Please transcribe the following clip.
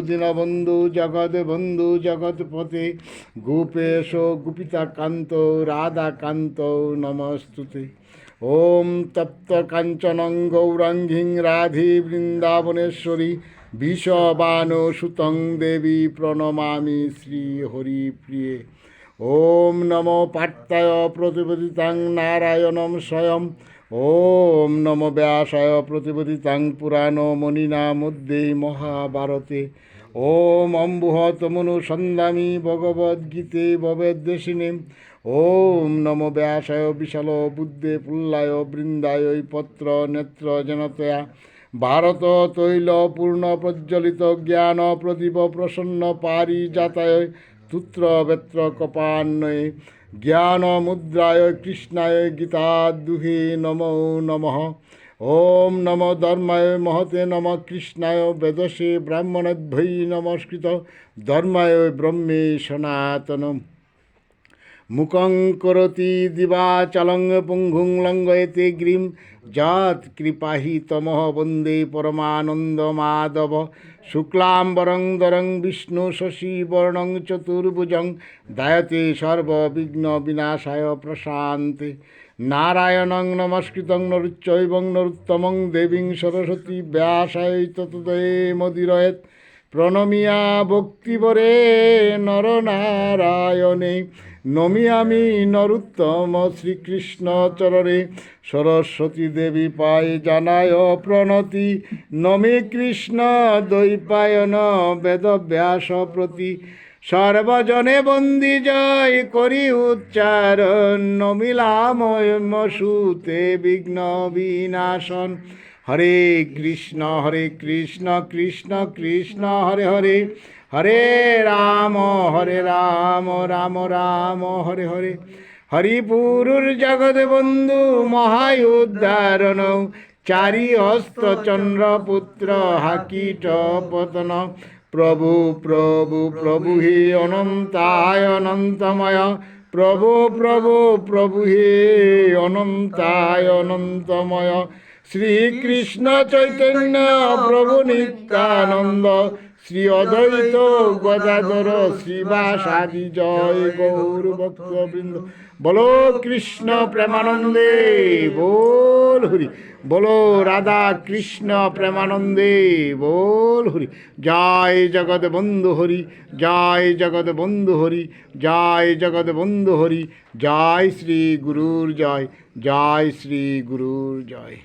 দীনবন্ধু জগৎবন্ধু জগৎপতে গোপেশ গোপিতাকান্ত রাধাকান্ত নমস্তুতে। ওম তপ্ত কাঞ্চনং গৌরাঙ্গীং রাধে বৃন্দাবনেশ্বরী বিষবান সুতং দেবী প্রণমামি শ্রী হরিপ্রিয়ে। ওম নমো পার্থায় প্রতিপদিতাং নারায়ণম স্বয়ং। ওম নমো ব্যাসায় প্রতিপদিতাং পুরাণ মণিনা মধ্যে মহাভারতে। ওম অম্বুহতমনু সন্দামি ভগবদ্গীতে ভবেদ্দেশিনে। ওম নমো ব্যাসায় বিশাল বুদ্ধে পুল্লায় বৃন্দায় পত্র নেত্র জনতয়া। ভারত তৈল পূর্ণ প্রজ্বলিত জ্ঞান প্রদীপ প্রসন্ন পারিজাতায় তুত্র বেত্র কপান্বয়ে জ্ঞান মুদ্রায় কৃষ্ণায় গীতাদুহে নমো নমঃ। ওম নমো ধর্মায় মহতে নম কৃষ্ণায় বেদসে ব্রাহ্মণেভ্যৈ নমস্কৃত ধর্মায় ব্রহ্মে সনাতনম। মুখং করোতি দিবাচলং পুঙ্গুং লঙ্ঘয়তে গিরিম যৎ কৃপাহি তমঃ বন্দে পরমানন্দ মাধব। শুক্লাম্বরং ধরং বিষ্ণু শশীবর্ণং চতুর্ভুজং ধ্যায়তে সর্ববিঘ্ন বিনাশায় প্রশান্তে। নারায়ণং নমস্কৃতং নরুচ্চৈবং নরোত্তমং দেবীং সরস্বতী ব্যাসায় ততোজয়মুদীরয়েৎ। প্রণমিয়া ভক্তিবরে নরনারায়ণে নমিয়ামি নরোত্তম শ্রীকৃষ্ণ চরণে। সরস্বতী দেবী পায়ে জানায় প্রণতি নমে কৃষ্ণ দ্বৈপায়ন বেদব্যাস প্রতি। সর্বজনে বন্দি জয় করি উচ্চারণ নমিলাময়মসুতে বিঘ্ন বিনাশন। হরে কৃষ্ণ কৃষ্ণ কৃষ্ণ হরে হরে হরে রাম রাম রাম হরে হরে। হরিপুরুর জগৎবন্ধু মহায়ুদ্ধারণ চারি হস্ত চন্দ্রপুত্র হাকিট পতন। প্রভু প্রভু প্রভু হে অনন্তায় অনন্তময়। প্রভু প্রভু প্রভু হে অনন্তায় অনন্তময়। শ্রীকৃষ্ণ চৈতন্য প্রভু নিত্যানন্দ শ্রী অদ্বৈত গদাধর শ্রীবাসাদি জয় গৌর ভক্তবৃন্দ। বলো কৃষ্ণ প্রেমানন্দে বল হরি। বলো রাধা কৃষ্ণ প্রেমানন্দে বল হরি। জয় জগৎ বন্ধু হরি জয় জগৎ বন্ধু হরি জয় জগৎ বন্ধু হরি। জয় শ্রী গুরুর জয় জয় শ্রী গুরুর জয়।